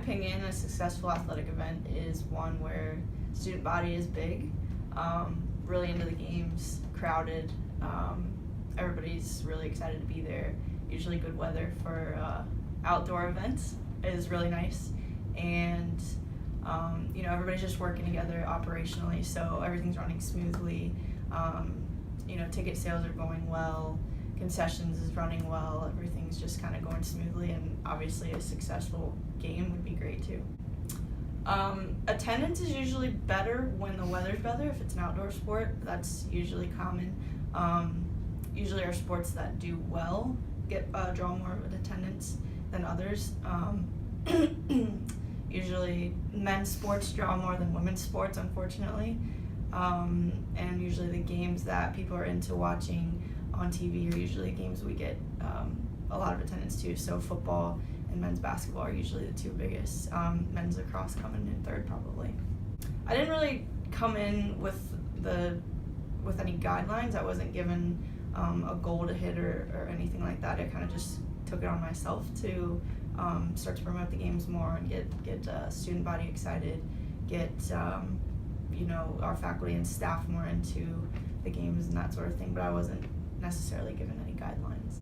opinion, a successful athletic event is one where student body is big, really into the games, crowded, everybody's really excited to be there. Usually good weather for outdoor events is really nice, and everybody's just working together operationally, so everything's running smoothly. Ticket sales are going well, concessions is running well, everything's just kind of going smoothly, and obviously a successful game would be great too. Attendance is usually better when the weather's better. If it's an outdoor sport, that's usually common. Usually our sports that do well draw more of an attendance than others. Usually men's sports draw more than women's sports, unfortunately. And usually the games that people are into watching on TV are usually games we get a lot of attendance to. So football and men's basketball are usually the two biggest. Men's lacrosse coming in third probably. I didn't really come in with any guidelines. I wasn't given a goal to hit or anything like that. I kind of just took it on myself to start to promote the games more and get student body excited, get our faculty and staff more into the games and that sort of thing, but I wasn't necessarily given any guidelines.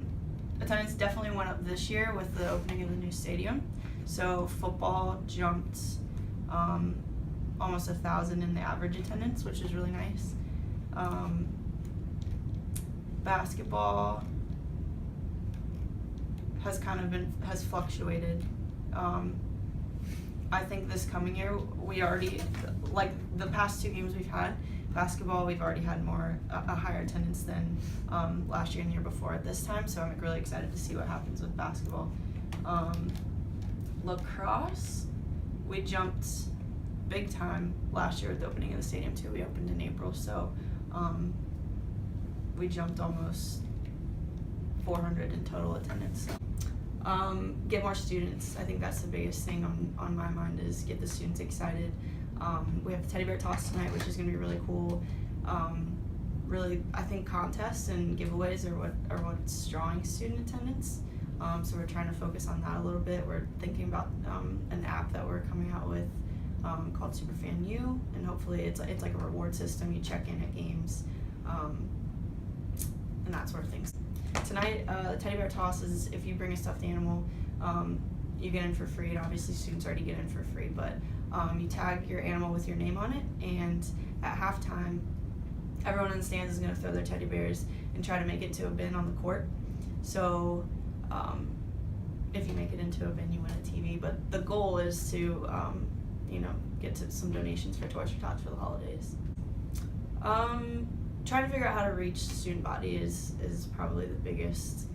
Attendance definitely went up this year with the opening of the new stadium. So football jumped almost 1,000 in the average attendance, which is really nice. Basketball has fluctuated. I think this coming year, we already, like the past two games we've had, basketball, we've already had a higher attendance than last year and the year before at this time, so I'm really excited to see what happens with basketball. Lacrosse, we jumped big time last year with the opening of the stadium too. We opened in April, so we jumped almost 400 in total attendance. Get more students. I think that's the biggest thing on my mind, is get the students excited. We have the teddy bear toss tonight, which is going to be really cool. Really, I think contests and giveaways are what's drawing student attendance. So we're trying to focus on that a little bit. We're thinking about an app that we're coming out with called Superfan U, and hopefully it's like a reward system. You check in at games and that sort of thing. Tonight, the teddy bear toss is if you bring a stuffed animal, you get in for free, and obviously students already get in for free, but you tag your animal with your name on it, and at halftime, everyone in the stands is going to throw their teddy bears and try to make it to a bin on the court. So if you make it into a bin, you win a TV, but the goal is to get to some donations for Toys for Tots for the holidays. Trying to figure out how to reach student body is probably the biggest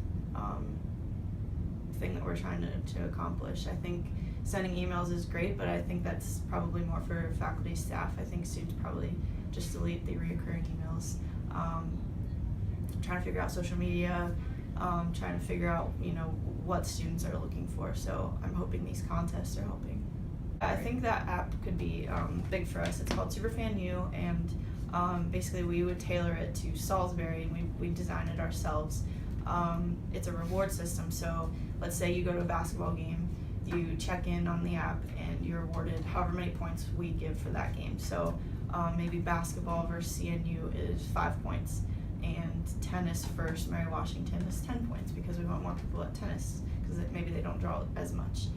thing that we're trying to accomplish. I think sending emails is great, but I think that's probably more for faculty, staff. I think students probably just delete the reoccurring emails. Trying to figure out social media, trying to figure out what students are looking for. So I'm hoping these contests are helping. I think that app could be big for us. It's called Superfan U, and basically we would tailor it to Salisbury, and we designed it ourselves. It's a reward system, so let's say you go to a basketball game, you check in on the app, and you're awarded however many points we give for that game. So maybe basketball versus CNU is 5 points, and tennis versus Mary Washington is 10 points, because we want more people at tennis, because maybe they don't draw as much.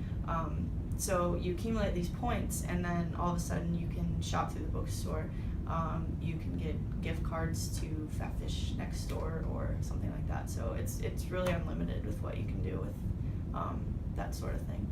So you accumulate these points, and then all of a sudden you can shop through the bookstore. You can get gift cards to Fat Fish next door or something like that. So it's really unlimited with what you can do with that sort of thing.